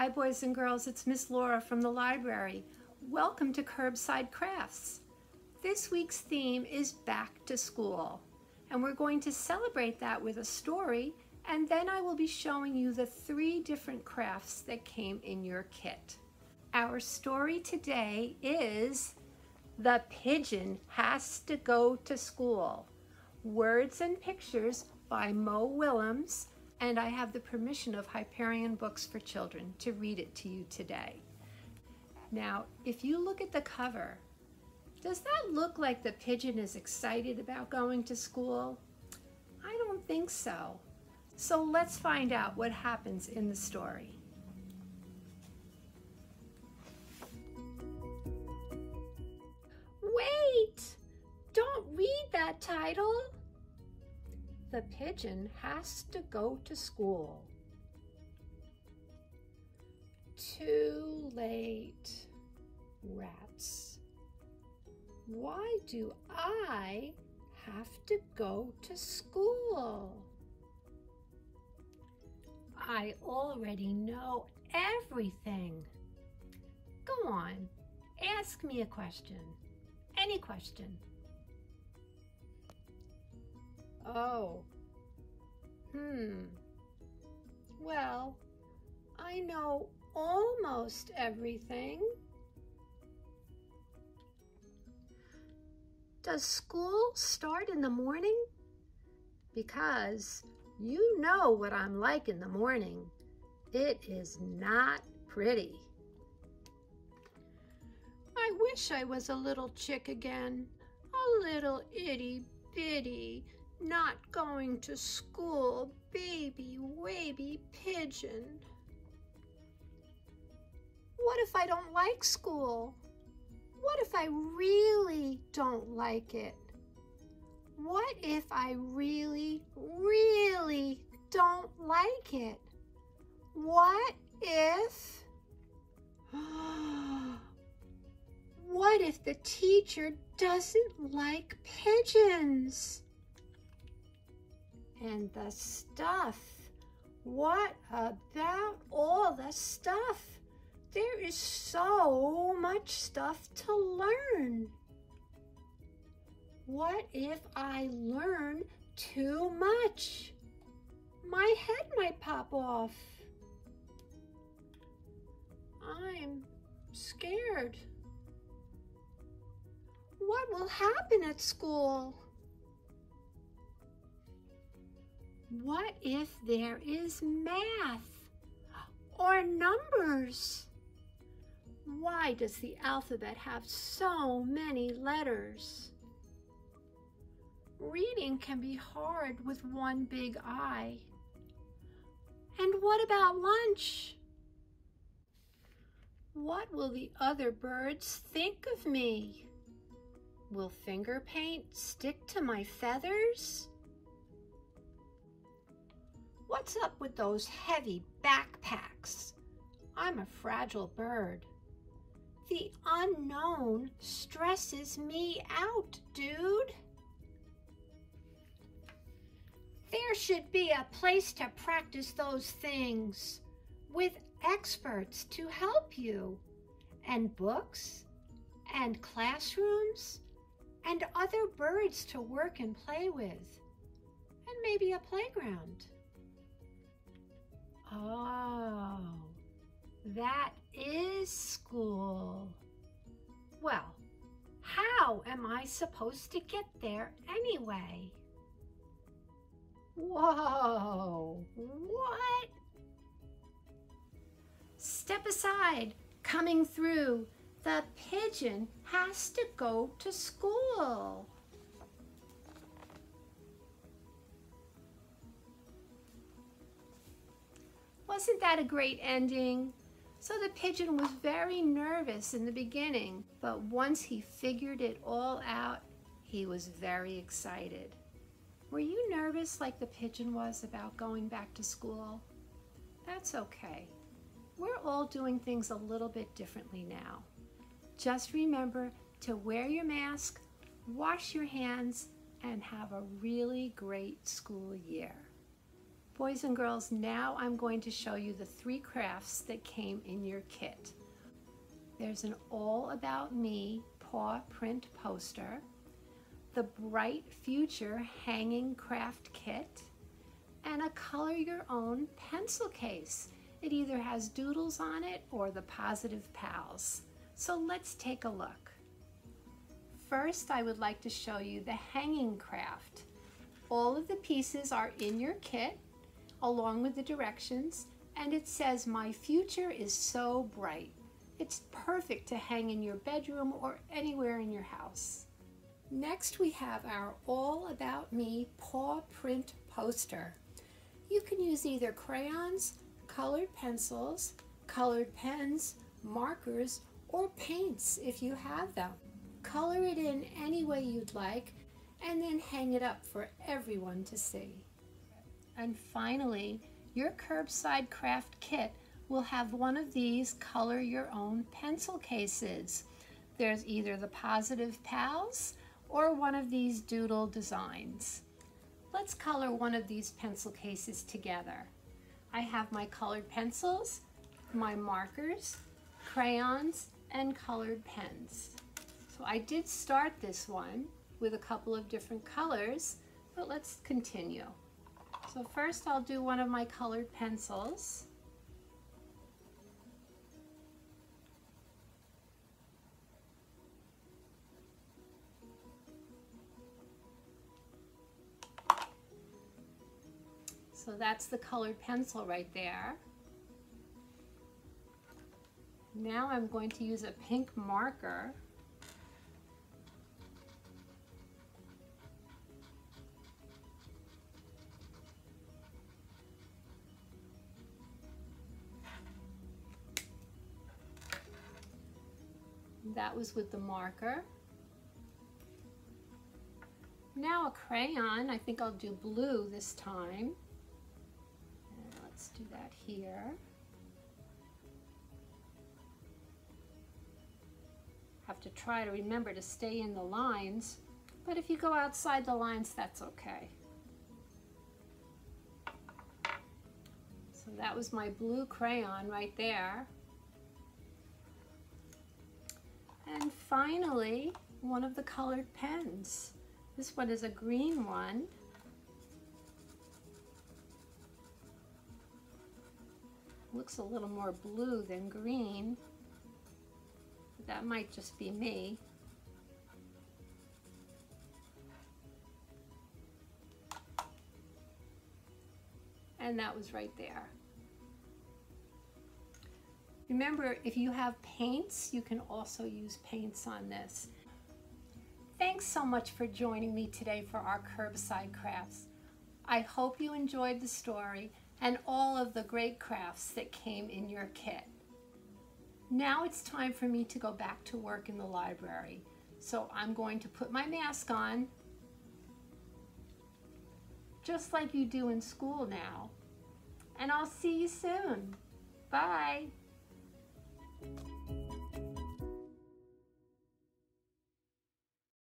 Hi boys and girls, it's Miss Laura from the library. Welcome to Curbside Crafts. This week's theme is back to school, and we're going to celebrate that with a story, and then I will be showing you the 3 different crafts that came in your kit. Our story today is The Pigeon Has to Go to School. Words and pictures by Mo Willems, and I have the permission of Hyperion Books for Children to read it to you today. Now, if you look at the cover, does that look like the pigeon is excited about going to school? I don't think so. So let's find out what happens in the story. Wait! Don't read that title. The Pigeon Has to Go to School. Too late, rats. Why do I have to go to school? I already know everything. Go on, ask me a question. Any question. Oh, well, I know almost everything. Does school start in the morning? Because you know what I'm like in the morning. It is not pretty. I wish I was a little chick again, a little itty bitty, not going to school, baby, waby pigeon. What if I don't like school? What if I really don't like it? What if I really, really don't like it? What if... What if the teacher doesn't like pigeons? And the stuff. What about all the stuff? There is so much stuff to learn. What if I learn too much? My head might pop off. I'm scared. What will happen at school? What if there is math or numbers? Why does the alphabet have so many letters? Reading can be hard with one big eye. And what about lunch? What will the other birds think of me? Will finger paint stick to my feathers? What's up with those heavy backpacks? I'm a fragile bird. The unknown stresses me out, dude. There should be a place to practice those things with experts to help you, and books, and classrooms, and other birds to work and play with, and maybe a playground. Oh, that is school. Well, how am I supposed to get there anyway? Whoa, what? Step aside, coming through. The pigeon has to go to school. Wasn't that a great ending? So the pigeon was very nervous in the beginning, but once he figured it all out, he was very excited. Were you nervous like the pigeon was about going back to school? That's okay. We're all doing things a little bit differently now. Just remember to wear your mask, wash your hands, and have a really great school year. Boys and girls, now I'm going to show you the 3 crafts that came in your kit. There's an All About Me paw print poster, the Bright Future hanging craft kit, and a color your own pencil case. It either has doodles on it or the Positive Pals. So let's take a look. First, I would like to show you the hanging craft. All of the pieces are in your kit along with the directions, and it says, "My future is so bright." It's perfect to hang in your bedroom or anywhere in your house. Next, we have our All About Me paw print poster. You can use either crayons, colored pencils, colored pens, markers, or paints if you have them. Color it in any way you'd like, and then hang it up for everyone to see. And finally, your Curbside Craft kit will have one of these color your own pencil cases. There's either the Positive Pals or one of these doodle designs. Let's color one of these pencil cases together. I have my colored pencils, my markers, crayons, and colored pens. So I did start this one with a couple of different colors, but let's continue. So first I'll do one of my colored pencils. So that's the colored pencil right there. Now I'm going to use a pink marker. That was with the marker. Now a crayon. I think I'll do blue this time. And let's do that here. Have to try to remember to stay in the lines, but if you go outside the lines, that's okay. So that was my blue crayon right there. And finally, one of the colored pens. This one is a green one. Looks a little more blue than green. But that might just be me. And that was right there. Remember, if you have paints, you can also use paints on this. Thanks so much for joining me today for our Curbside Crafts. I hope you enjoyed the story and all of the great crafts that came in your kit. Now it's time for me to go back to work in the library. So I'm going to put my mask on, just like you do in school now. And I'll see you soon. Bye.